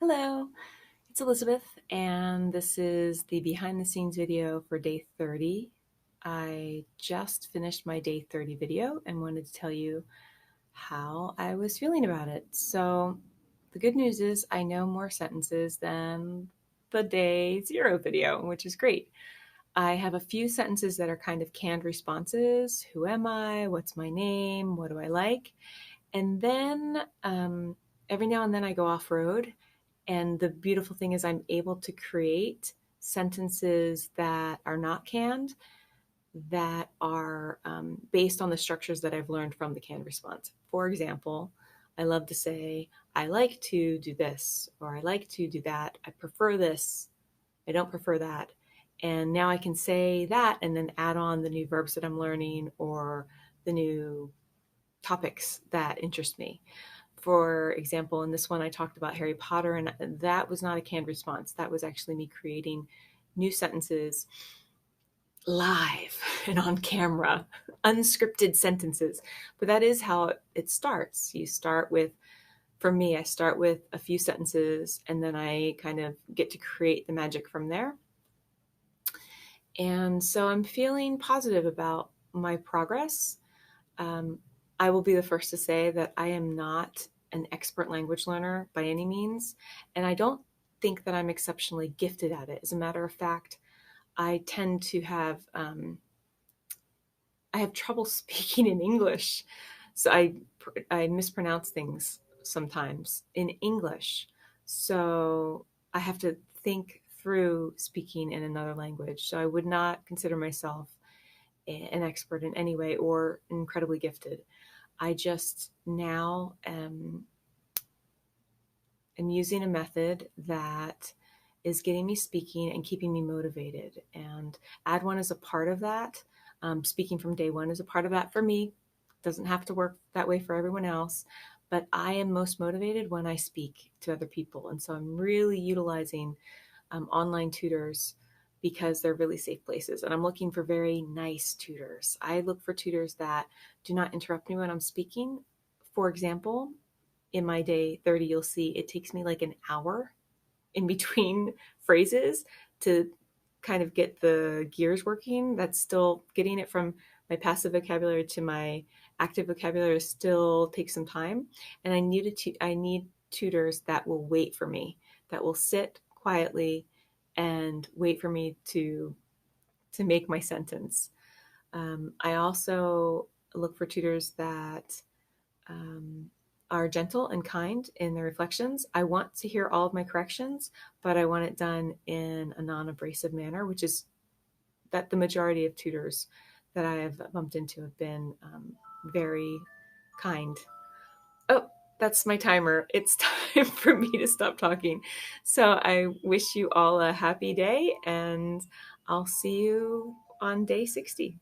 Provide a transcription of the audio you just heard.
Hello, it's Elizabeth, and this is the behind the scenes video for day 30. I just finished my day 30 video and wanted to tell you how I was feeling about it. So, the good news is I know more sentences than the day 0 video, which is great. I have a few sentences that are kind of canned responses. Who am I? What's my name? What do I like? And then every now and then I go off road, and the beautiful thing is I'm able to create sentences that are not canned, that are based on the structures that I've learned from the canned response. For example, I love to say, I like to do this, or I like to do that. I prefer this. I don't prefer that. And now I can say that and then add on the new verbs that I'm learning or the new topics that interest me. For example, in this one, I talked about Harry Potter, and that was not a canned response. That was actually me creating new sentences live and on camera, unscripted sentences. But that is how it starts. You start with, for me, I start with a few sentences, and then I kind of get to create the magic from there. And so I'm feeling positive about my progress. I will be the first to say that I am not an expert language learner by any means, and I don't think that I'm exceptionally gifted at it. As a matter of fact, I tend to have I have trouble speaking in English, so I mispronounce things sometimes in English. So I have to think through speaking in another language. So I would not consider myself an expert in any way or incredibly gifted. I just now am using a method that is getting me speaking and keeping me motivated. And Ad One is a part of that. Speaking from day one is a part of that for me. Doesn't have to work that way for everyone else. But I am most motivated when I speak to other people. And so I'm really utilizing online tutors because they're really safe places. And I'm looking for very nice tutors. I look for tutors that do not interrupt me when I'm speaking. For example, in my day 30, you'll see it takes me like an hour in between phrases to kind of get the gears working. That's still getting it from my passive vocabulary to my active vocabulary still takes some time. And I need tutors that will wait for me, that will sit quietly and wait for me to make my sentence. I also look for tutors that are gentle and kind in their reflections. I want to hear all of my corrections, but I want it done in a non-abrasive manner, which is that the majority of tutors that I have bumped into have been very kind. Oh, that's my timer. It's time for me to stop talking. So I wish you all a happy day, and I'll see you on day 60.